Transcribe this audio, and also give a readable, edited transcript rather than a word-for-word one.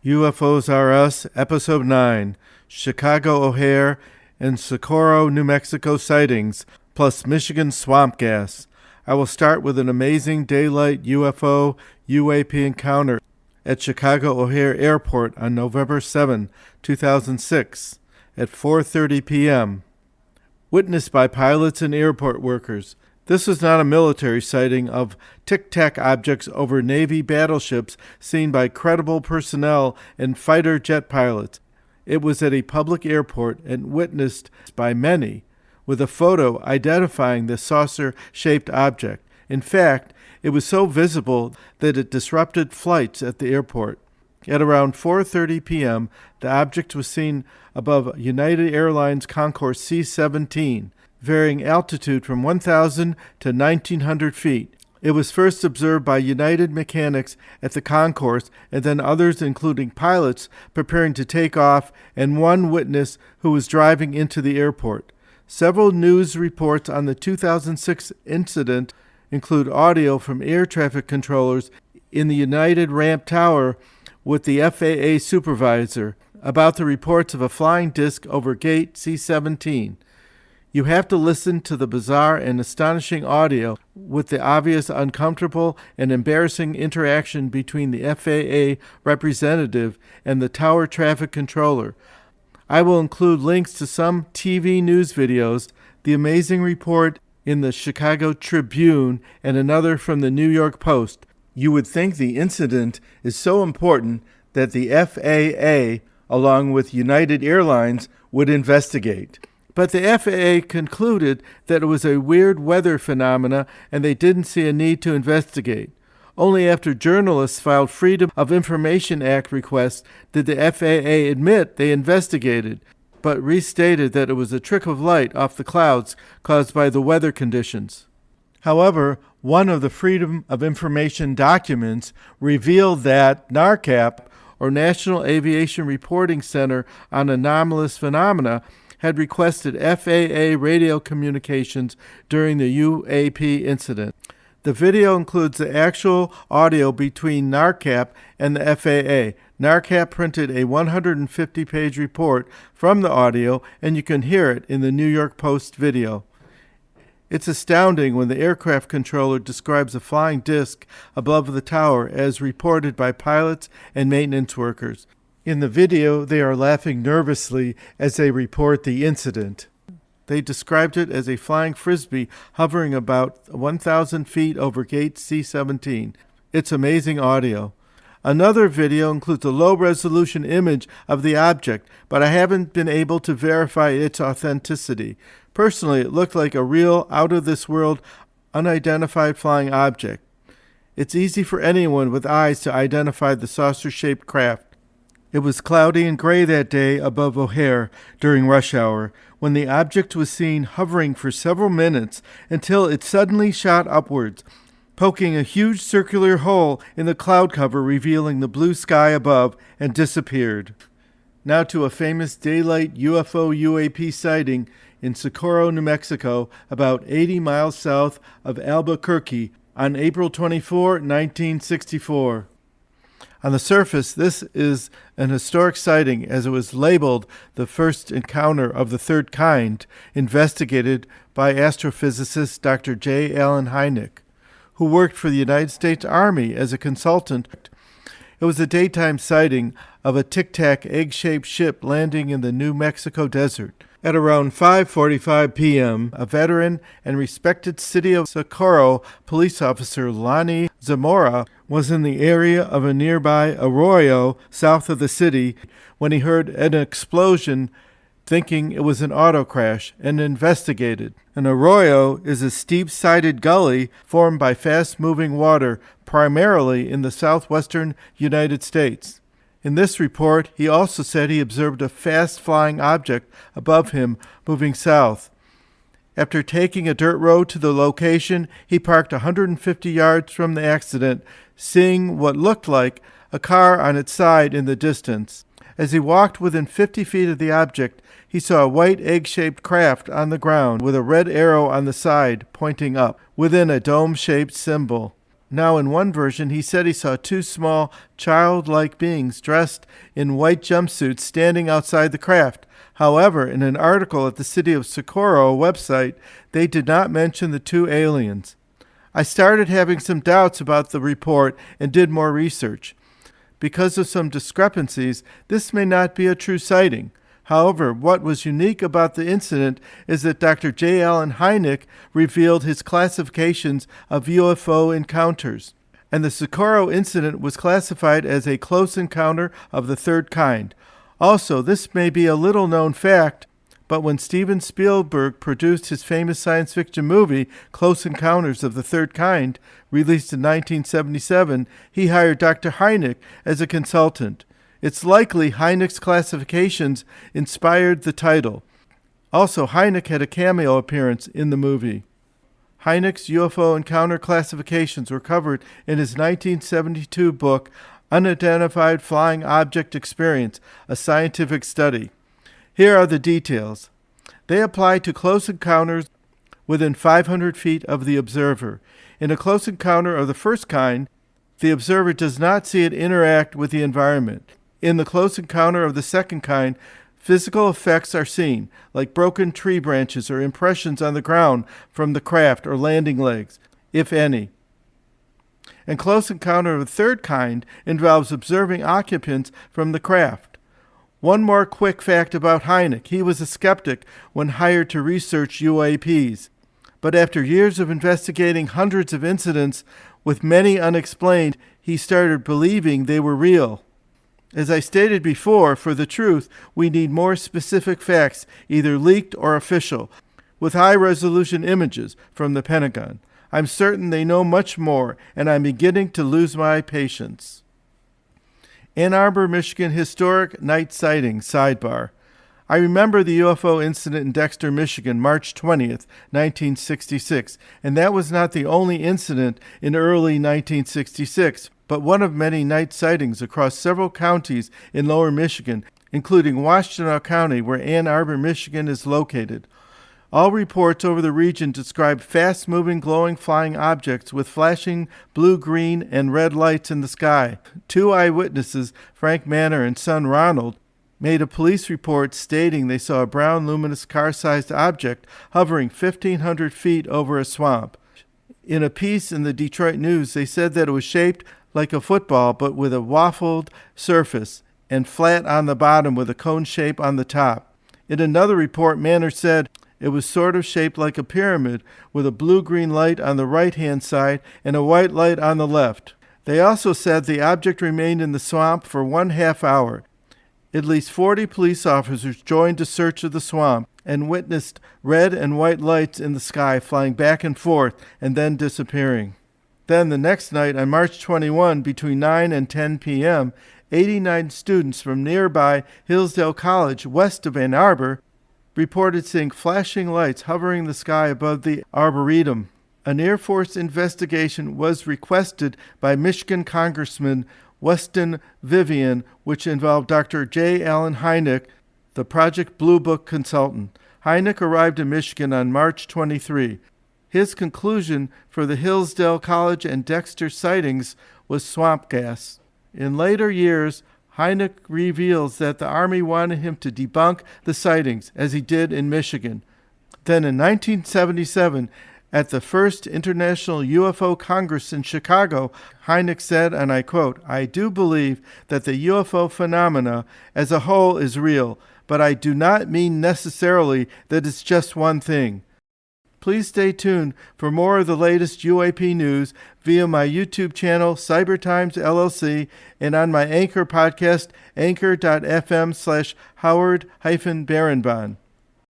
UFOs Are Us, Episode 9, Chicago O'Hare and Socorro, New Mexico sightings, plus Michigan swamp gas. I will start with an amazing daylight UFO UAP encounter at Chicago O'Hare Airport on November 7, 2006, at 4:30 p.m., witnessed by pilots and airport workers. This was not a military sighting of tic-tac objects over Navy battleships seen by credible personnel and fighter jet pilots. It was at a public airport and witnessed by many, with a photo identifying the saucer-shaped object. In fact, it was so visible that it disrupted flights at the airport. At around 4:30 p.m., the object was seen above United Airlines Concourse C-17, varying altitude from 1,000 to 1,900 feet. It was first observed by United mechanics at the concourse, and then others, including pilots, preparing to take off, and one witness who was driving into the airport. Several news reports on the 2006 incident include audio from air traffic controllers in the United Ramp Tower with the FAA supervisor about the reports of a flying disc over Gate C-17. You have to listen to the bizarre and astonishing audio with the obvious uncomfortable and embarrassing interaction between the FAA representative and the tower traffic controller. I will include links to some TV news videos, the amazing report in the Chicago Tribune, and another from the New York Post. You would think the incident is so important that the FAA, along with United Airlines, would investigate. But the FAA concluded that it was a weird weather phenomena and they didn't see a need to investigate. Only after journalists filed Freedom of Information Act requests did the FAA admit they investigated, but restated that it was a trick of light off the clouds caused by the weather conditions. However, one of the Freedom of Information documents revealed that NARCAP, or National Aviation Reporting Center on Anomalous Phenomena, had requested FAA radio communications during the UAP incident. The video includes the actual audio between NARCAP and the FAA. NARCAP printed a 150-page report from the audio, and you can hear it in the New York Post video. It's astounding when the aircraft controller describes a flying disc above the tower as reported by pilots and maintenance workers. In the video, they are laughing nervously as they report the incident. They described it as a flying frisbee hovering about 1,000 feet over Gate C-17. It's amazing audio. Another video includes a low-resolution image of the object, but I haven't been able to verify its authenticity. Personally, it looked like a real, out-of-this-world, unidentified flying object. It's easy for anyone with eyes to identify the saucer-shaped craft. It was cloudy and gray that day above O'Hare during rush hour, when the object was seen hovering for several minutes until it suddenly shot upwards, poking a huge circular hole in the cloud cover, revealing the blue sky above, and disappeared. Now to a famous daylight UFO UAP sighting in Socorro, New Mexico, about 80 miles south of Albuquerque, on April 24, 1964. On the surface, this is an historic sighting as it was labeled the first encounter of the third kind, investigated by astrophysicist Dr. J. Allen Hynek, who worked for the United States Army as a consultant. It was a daytime sighting of a tic-tac egg-shaped ship landing in the New Mexico desert. At around 5:45 p.m., a veteran and respected city of Socorro police officer, Lonnie Zamora, was in the area of a nearby arroyo south of the city when he heard an explosion, thinking it was an auto crash, and investigated. An arroyo is a steep-sided gully formed by fast-moving water, primarily in the southwestern United States. In this report, he also said he observed a fast-flying object above him moving south. After taking a dirt road to the location, he parked 150 yards from the accident, seeing what looked like a car on its side in the distance. As he walked within 50 feet of the object, he saw a white egg-shaped craft on the ground with a red arrow on the side pointing up, within a dome-shaped symbol. Now, in one version, he said he saw two small, childlike beings dressed in white jumpsuits standing outside the craft. However, in an article at the City of Socorro website, they did not mention the two aliens. I started having some doubts about the report and did more research. Because of some discrepancies, this may not be a true sighting. However, what was unique about the incident is that Dr. J. Allen Hynek revealed his classifications of UFO encounters, and the Socorro incident was classified as a close encounter of the third kind. Also, this may be a little-known fact, but when Steven Spielberg produced his famous science fiction movie, Close Encounters of the Third Kind, released in 1977, he hired Dr. Hynek as a consultant. It's likely Hynek's classifications inspired the title. Also, Hynek had a cameo appearance in the movie. Hynek's UFO encounter classifications were covered in his 1972 book, Unidentified Flying Object Experience, a Scientific Study. Here are the details. They apply to close encounters within 500 feet of the observer. In a close encounter of the first kind, the observer does not see it interact with the environment. In the close encounter of the second kind, physical effects are seen, like broken tree branches or impressions on the ground from the craft or landing legs, if any. And close encounter of the third kind involves observing occupants from the craft. One more quick fact about Hynek. He was a skeptic when hired to research UAPs. But after years of investigating hundreds of incidents, with many unexplained, he started believing they were real. As I stated before, for the truth, we need more specific facts, either leaked or official, with high-resolution images from the Pentagon. I'm certain they know much more, and I'm beginning to lose my patience. Ann Arbor, Michigan Historic Night Sightings Sidebar. I remember the UFO incident in Dexter, Michigan, March 20th, 1966, and that was not the only incident in early 1966, but one of many night sightings across several counties in lower Michigan, including Washtenaw County, where Ann Arbor, Michigan is located. All reports over the region describe fast-moving, glowing flying objects with flashing blue, green, and red lights in the sky. Two eyewitnesses, Frank Manor and son Ronald, made a police report stating they saw a brown, luminous, car-sized object hovering 1,500 feet over a swamp. In a piece in the Detroit News, they said that it was shaped like a football, but with a waffled surface and flat on the bottom with a cone shape on the top. In another report, Manor said it was sort of shaped like a pyramid with a blue-green light on the right-hand side and a white light on the left. They also said the object remained in the swamp for 1/2 hour. At least 40 police officers joined a search of the swamp and witnessed red and white lights in the sky flying back and forth and then disappearing. Then the next night, on March 21, between 9 and 10 p.m., 89 students from nearby Hillsdale College, west of Ann Arbor, reported seeing flashing lights hovering in the sky above the Arboretum. An Air Force investigation was requested by Michigan Congressman Weston Vivian, which involved Dr. J. Allen Hynek, the Project Blue Book consultant. Hynek arrived in Michigan on March 23. His conclusion for the Hillsdale College and Dexter sightings was swamp gas. In later years, Hynek reveals that the Army wanted him to debunk the sightings, as he did in Michigan. Then in 1977, at the first International UFO Congress in Chicago, Hynek said, and I quote, "I do believe that the UFO phenomena as a whole is real, but I do not mean necessarily that it's just one thing." Please stay tuned for more of the latest UAP news via my YouTube channel, Cyber Times LLC, and on my Anchor podcast, anchor.fm/Howard-Barenbaum.